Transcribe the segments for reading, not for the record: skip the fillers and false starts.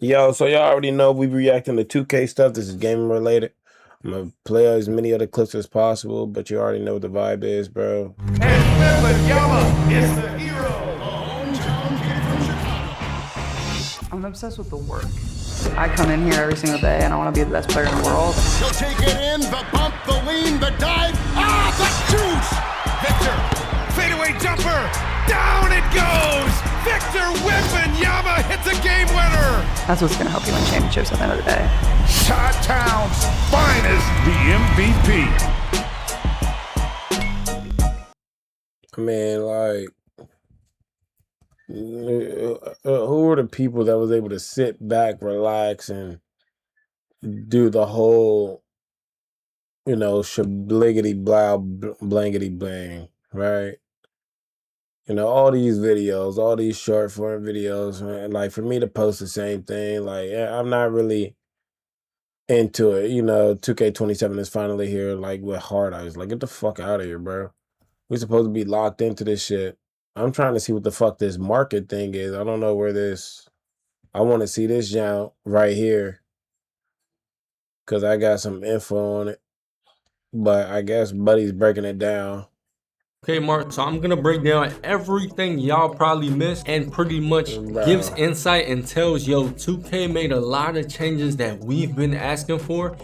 Yo, so y'all already know we reacting to 2K stuff. This is gaming related. I'm gonna play as many other clips as possible, but you already know what the vibe is, bro. And Yama is the hero. I'm obsessed with the work. I come in here every single day and I want to be the best player in the world. He'll take it in, the bump, the lean, the dive. Ah, the juice! Victor, fadeaway jumper. Down it goes. Victor Yama hits a game winner. That's what's going to help you win championships at the end of the day. Shot Town's finest, the MVP. I mean, like, who were the people that was able to sit back, relax, and do the whole, shabliggity blow blankety bang, right? All these videos, all these short form videos, man, like for me to post the same thing, like I'm not really into it. 2K27 is finally here, like with hard eyes. Like, get the fuck out of here, bro. We supposed to be locked into this shit. I'm trying to see what the fuck this market thing is. I don't know where this. I want to see this jump right here because I got some info on it. But I guess Buddy's breaking it down. Okay, Mart, so I'm gonna break down everything y'all probably missed and pretty much gives insight and tells, yo, 2K made a lot of changes that we've been asking for.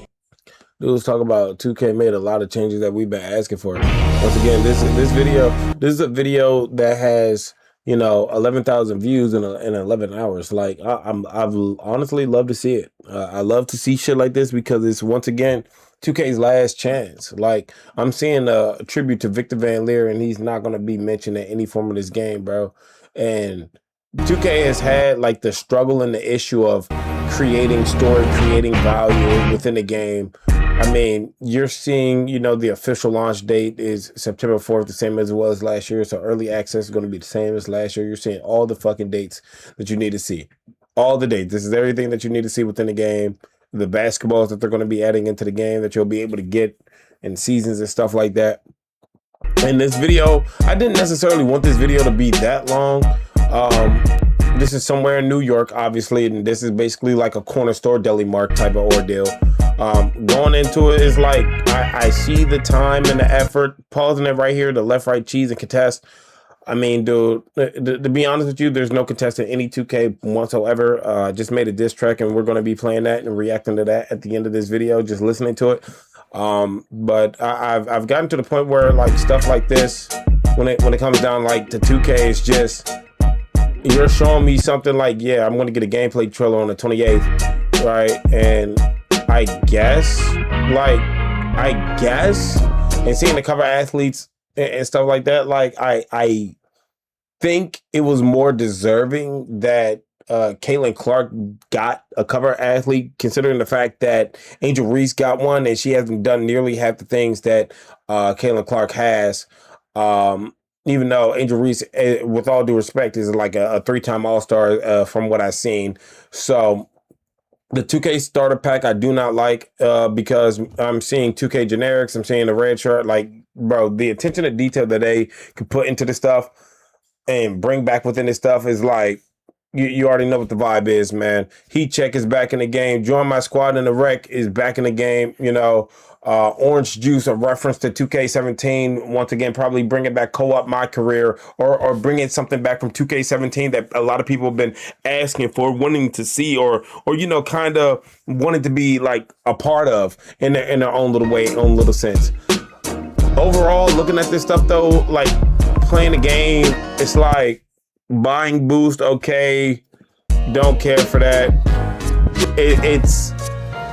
Dudes talk about 2K made a lot of changes that we've been asking for. Once again, this is a video that has 11,000 views in 11 hours. Like I've honestly love to see it. I love to see shit like this because it's once again 2K's last chance. Like I'm seeing a tribute to Victor Van Leer, and he's not gonna be mentioned in any form of this game, bro. And 2K has had like the struggle and the issue of creating story, creating value within the game. I mean, you're seeing, the official launch date is September 4th, the same as it was last year. So early access is going to be the same as last year. You're seeing all the fucking dates that you need to see. All the dates. This is everything that you need to see within the game. The basketballs that they're going to be adding into the game that you'll be able to get in seasons and stuff like that. In this video, I didn't necessarily want this video to be that long. This is somewhere in New York, obviously, and this is basically like a corner store deli mart type of ordeal. Going into it is like, I see the time and the effort. Pausing it right here, the left, right, cheese, and contest. I mean, dude, to be honest with you, there's no contest in any 2K whatsoever. Just made a diss track, and we're going to be playing that and reacting to that at the end of this video, just listening to it. But I've gotten to the point where like stuff like this, when it comes down like to 2K, it's just, you're showing me something like, yeah, I'm going to get a gameplay trailer on the 28th, right? And I guess, and seeing the cover athletes and stuff like that, like, I think it was more deserving that Caitlin Clark got a cover athlete, considering the fact that Angel Reese got one, and she hasn't done nearly half the things that Caitlin Clark has. Even though Angel Reese, with all due respect, is like a three-time All-Star from what I've seen. So the 2K starter pack I do not like because I'm seeing 2K generics. I'm seeing the red shirt. Like, bro, the attention to detail that they can put into this stuff and bring back within this stuff is like, you already know what the vibe is, man. Heat Check is back in the game. Join My Squad in the Wreck is back in the game. Orange Juice, a reference to 2K17. Once again, probably bringing back co-op mycareer or bringing something back from 2K17 that a lot of people have been asking for, wanting to see, or kind of wanting to be like a part of in their own little way, own little sense. Overall, looking at this stuff though, like playing the game, it's like buying boost, okay, don't care for that. It's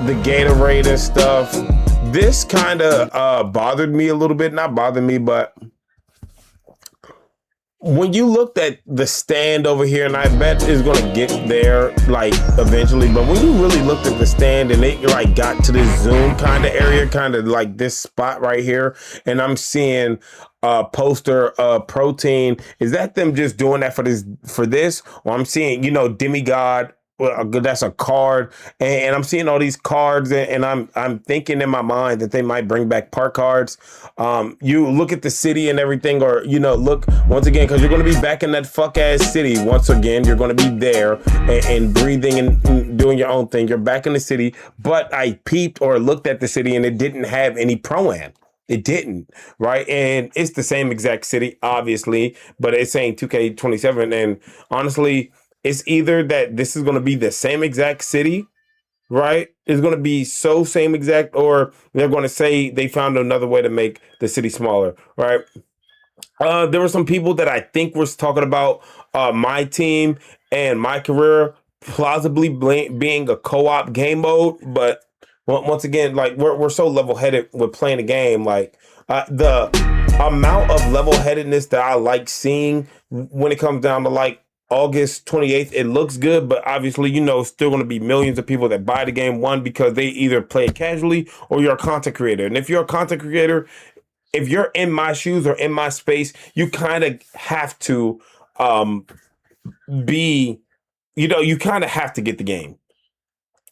the Gatorade and stuff. This kind of bothered me a little bit. Not bothered me, but when you looked at the stand over here, and I bet it's going to get there like eventually, but when you really looked at the stand and it like got to this zoom kind of area, kind of like this spot right here, and I'm seeing poster protein, is that them just doing that for this, or I'm seeing demigod that's a card, and I'm seeing all these cards, and I'm thinking in my mind that they might bring back park cards. You look at the city and everything, or look once again, because you're going to be back in that fuck ass city once again. You're going to be there and breathing and doing your own thing. You're back in the city, but I peeped or looked at the city and it didn't have any pro-am. It didn't, right? And it's the same exact city, obviously, but it's saying 2K27, and honestly, it's either that this is going to be the same exact city, right? It's going to be so same exact, or they're going to say they found another way to make the city smaller, right? There were some people that I think was talking about my team and mycareer plausibly being a co-op game mode, but once again, like we're so level-headed with playing the game, like the amount of level-headedness that I like seeing when it comes down to like August 28th, it looks good, but obviously, still going to be millions of people that buy the game, one, because they either play it casually or you're a content creator. And if you're a content creator, if you're in my shoes or in my space, you kind of have to you kind of have to get the game.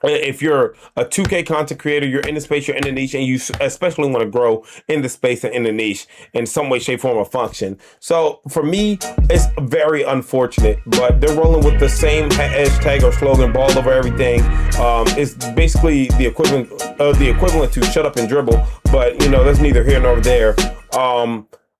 If you're a 2K content creator, you're in the space, you're in the niche, and you especially want to grow in the space and in the niche in some way, shape, form, or function. So for me, it's very unfortunate, but they're rolling with the same hashtag or slogan, ball over everything. It's basically the equivalent to shut up and dribble, but that's neither here nor there.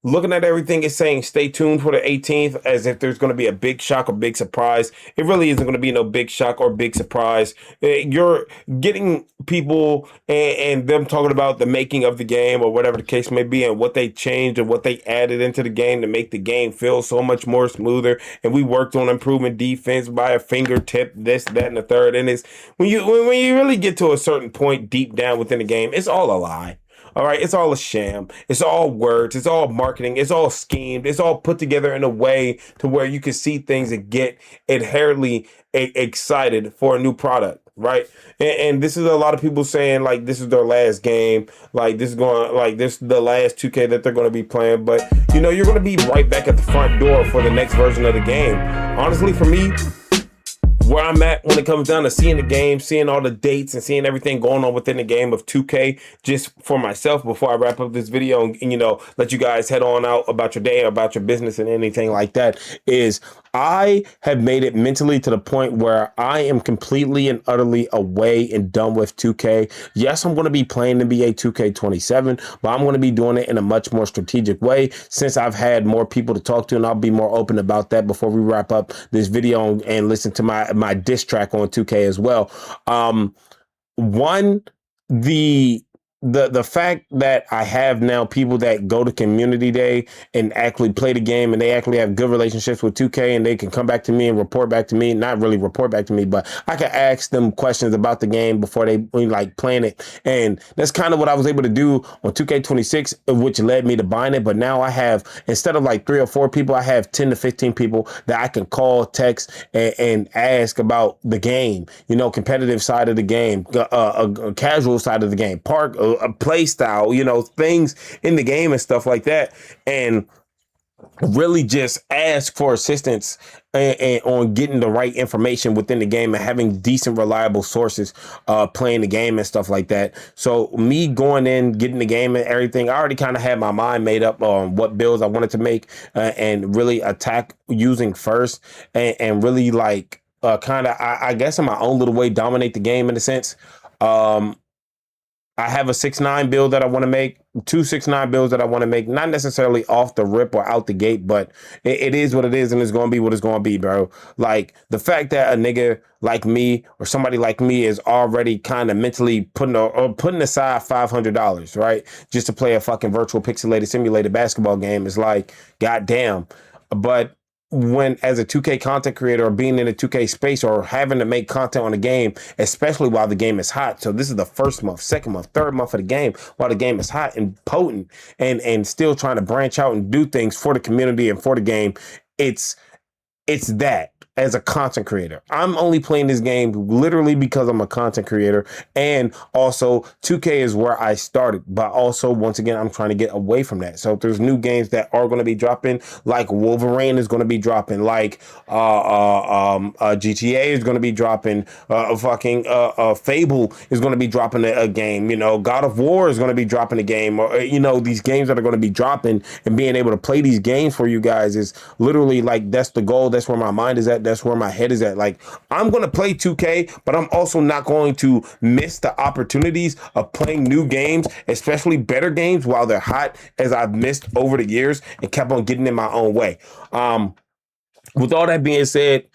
Looking at everything, it's saying stay tuned for the 18th, as if there's going to be a big shock or big surprise. It really isn't going to be no big shock or big surprise. You're getting people and them talking about the making of the game or whatever the case may be, and what they changed and what they added into the game to make the game feel so much more smoother. And we worked on improving defense by a fingertip, this, that, and the third. And it's when you really get to a certain point deep down within the game, it's all a lie. All right, it's all a sham. It's all words. It's all marketing. It's all schemed. It's all put together in a way to where you can see things and get inherently excited for a new product, right? And this is a lot of people saying like this is their last game, like this is the last 2K that they're going to be playing. But you're going to be right back at the front door for the next version of the game. Honestly, for me, where I'm at when it comes down to seeing the game, seeing all the dates and seeing everything going on within the game of 2K, just for myself before I wrap up this video and let you guys head on out about your day, about your business and anything like that, is I have made it mentally to the point where I am completely and utterly away and done with 2K. Yes, I'm going to be playing NBA 2K27, but I'm going to be doing it in a much more strategic way since I've had more people to talk to, and I'll be more open about that before we wrap up this video and listen to my diss track on 2K as well. One, the fact that I have now people that go to community day and actually play the game, and they actually have good relationships with 2K, and they can come back to me and report back to me, not really report back to me, but I can ask them questions about the game before they like playing it. And that's kind of what I was able to do on 2K26, which led me to buying it. But now I have, instead of like 3 or 4 people, I have 10 to 15 people that I can call, text, and ask about the game, competitive side of the game, a casual side of the game, park, a play style, things in the game and stuff like that, and really just ask for assistance and on getting the right information within the game and having decent, reliable sources playing the game and stuff like that. So me going in, getting the game and everything, I already kind of had my mind made up on what builds I wanted to make and really attack using first, and really like kind of, I guess in my own little way, dominate the game in a sense. I have a 6'9" build that I want to make, 2 6'9" builds that I want to make, not necessarily off the rip or out the gate, but it is what it is, and it's going to be what it's going to be, bro. Like, the fact that a nigga like me or somebody like me is already kind of mentally putting aside $500, right, just to play a fucking virtual pixelated simulated basketball game is like, goddamn. But when, as a 2K content creator or being in a 2K space or having to make content on a game, especially while the game is hot. So this is the first month, second month, third month of the game while the game is hot and potent, and still trying to branch out and do things for the community and for the game. It's that. as a content creator. I'm only playing this game literally because I'm a content creator, and also 2K is where I started. But also, once again, I'm trying to get away from that. So if there's new games that are going to be dropping, like Wolverine is going to be dropping, like GTA is going to be dropping, Fable is going to be dropping a game, you know, God of War is going to be dropping a game, or, you know, these games that are going to be dropping, and being able to play these games for you guys is literally like, that's the goal. That's where my mind is at. That's where my head is at. Like, I'm going to play 2K, but I'm also not going to miss the opportunities of playing new games, especially better games while they're hot, as I've missed over the years and kept on getting in my own way. With all that being said,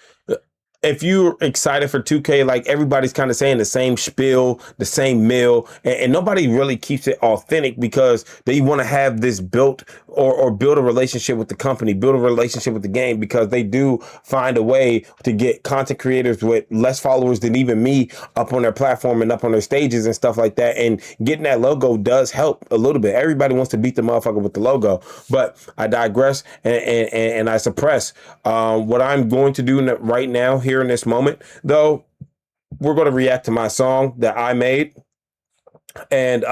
if you're excited for 2K, like, everybody's kind of saying the same spiel, the same meal, and nobody really keeps it authentic because they want to have this built or build a relationship with the company, build a relationship with the game, because they do find a way to get content creators with less followers than even me up on their platform and up on their stages and stuff like that. And getting that logo does help a little bit. Everybody wants to beat the motherfucker with the logo, but I digress and I suppress. What I'm going to do right now, here in this moment, though, we're going to react to my song that I made, and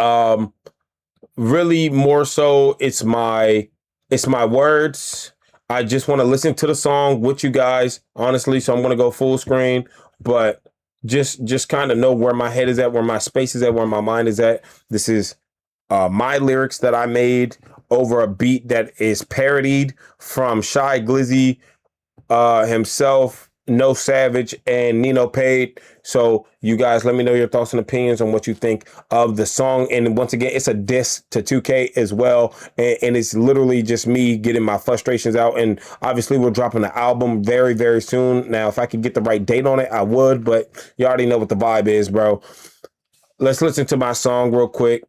really more so it's my words. I just want to listen to the song with you guys, honestly, so I'm going to go full screen, but just kind of know where my head is at, where my space is at, where my mind is at. This is my lyrics that I made over a beat that is parodied from Shy Glizzy himself, No Savage, and Nino Paid. So you guys, let me know your thoughts and opinions on what you think of the song. And once again, it's a diss to 2K as well, and it's literally just me getting my frustrations out. And obviously, we're dropping the album very, very soon. Now, if I could get the right date on it, I would, but you already know what the vibe is, bro. Let's listen to my song real quick.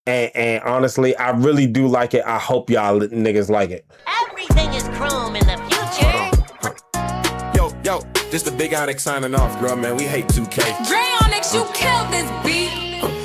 And honestly, I really do like it. I hope y'all niggas like it. Everything is chrome in the future. Yo, this the big ONYX signing off, girl, man. We hate 2K. Dre ONYX, you killed this beat.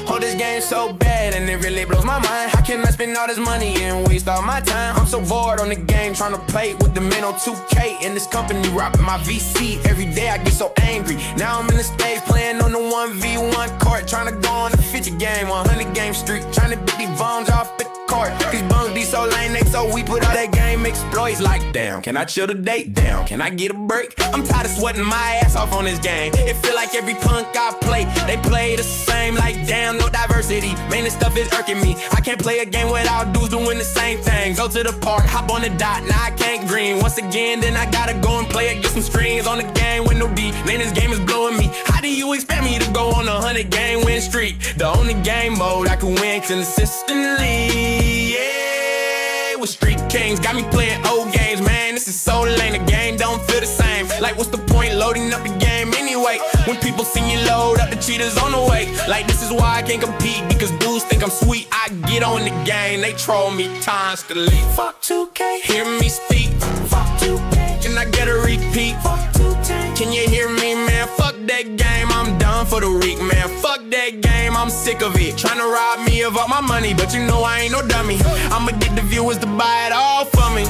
Oh, this game so bad and it really blows my mind. How can I spend all this money and waste all my time? I'm so bored on the game, trying to play with the men on 2K. In this company, rocking my VC. Every day I get so angry. Now I'm in the stage playing on the 1v1 court, trying to go on the 50 game, 100 game streak, trying to beat these bums off at the court. These bums be so lame, they so we put all that game exploits. Like, damn, can I chill today? Damn, can I get a break? I'm tired of sweating my ass off on this game. It feel like every punk I play, they play the same. Like, damn, no diversity. Man, this stuff is irking me. I can't play a game without dudes doing the same thing. Go to the park, hop on the dot, now I can't green. Once again, then I gotta go and play it, get some strings on the game with no D. Man, this game is blowing me. How do you expect me to go on a 100 game win streak? The only game mode I can win consistently, yeah, with Street Kings. Got me playing old games, man, this is so lame. The game don't feel the same. Like, what's the point loading up the game anyway? When people see you load up, the cheaters on the way. Like, this is why I can't compete, because dudes think I'm sweet. I get on the game, they troll me constantly. Fuck 2K, hear me speak. Fuck 2K, can I get a repeat? Fuck 2K, can you hear me, man? Fuck that game, I'm done for the week, man. Fuck that game, I'm sick of it. Tryna rob me of all my money, but you know I ain't no dummy. I'ma get the viewers to buy it all for me.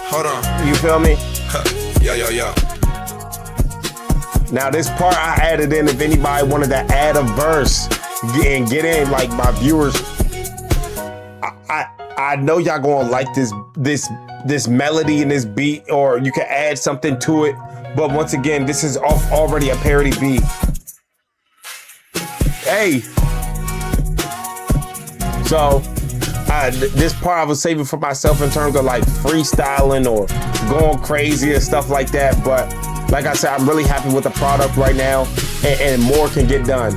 Hold on. You feel me? Yo. Now this part I added in. If anybody wanted to add a verse and get in, like, my viewers, I know y'all gonna like this melody and this beat, or you can add something to it. But once again, this is already a parody beat. Hey, so this part I was saving for myself in terms of like freestyling or going crazy and stuff like that. But like I said, I'm really happy with the product right now, and more can get done.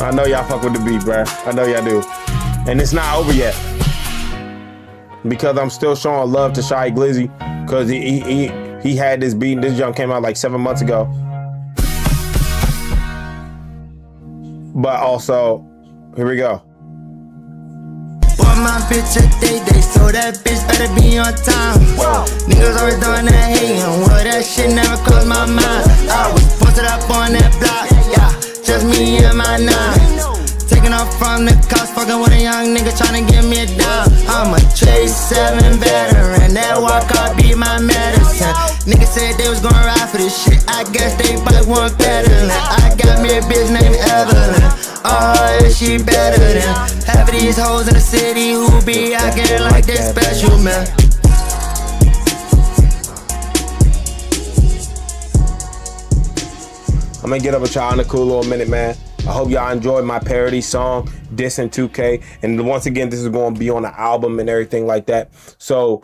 I know y'all fuck with the beat, bruh. I know y'all do. And it's not over yet, because I'm still showing love to Shy Glizzy, because he had this beat, and this junk came out like 7 months ago. But also, here we go. Bought my bitch a day, so that bitch better be on time. Niggas always doing that hating, well, that shit never crossed my mind. I was posted up on that block, yeah, just me and my nine. Taking off from the cops, fucking with a young nigga tryna give me a dime. I'm a J7 veteran, that walk out be my medicine. Niggas said they was gonna ride for this shit, I guess they bike one peddling. I got me a bitch named Evelyn, oh, yeah, she better than half of these hoes in the city who be acting like they special, man. I'm gonna get up with y'all in a cool little minute, man. I hope y'all enjoyed my parody song, Dissing 2K. And once again, this is going to be on the album and everything like that. So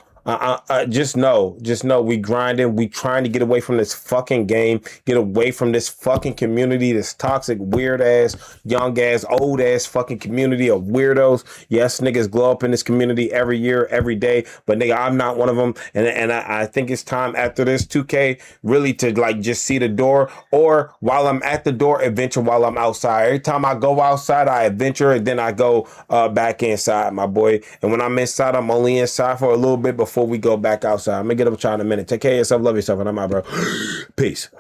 just know, we grinding. We trying to get away from this fucking game, get away from this fucking community, this toxic, weird ass, young ass, old ass fucking community of weirdos. Yes, niggas glow up in this community every year, every day, but nigga, I'm not one of them. And I think it's time after this 2K really to like just see the door, or while I'm at the door, adventure while I'm outside. Every time I go outside, I adventure, and then I go back inside, my boy. And when I'm inside, I'm only inside for a little bit before we go back outside. I'm gonna get up with y'all in a minute. Take care of yourself, love yourself, and I'm out, bro. Peace.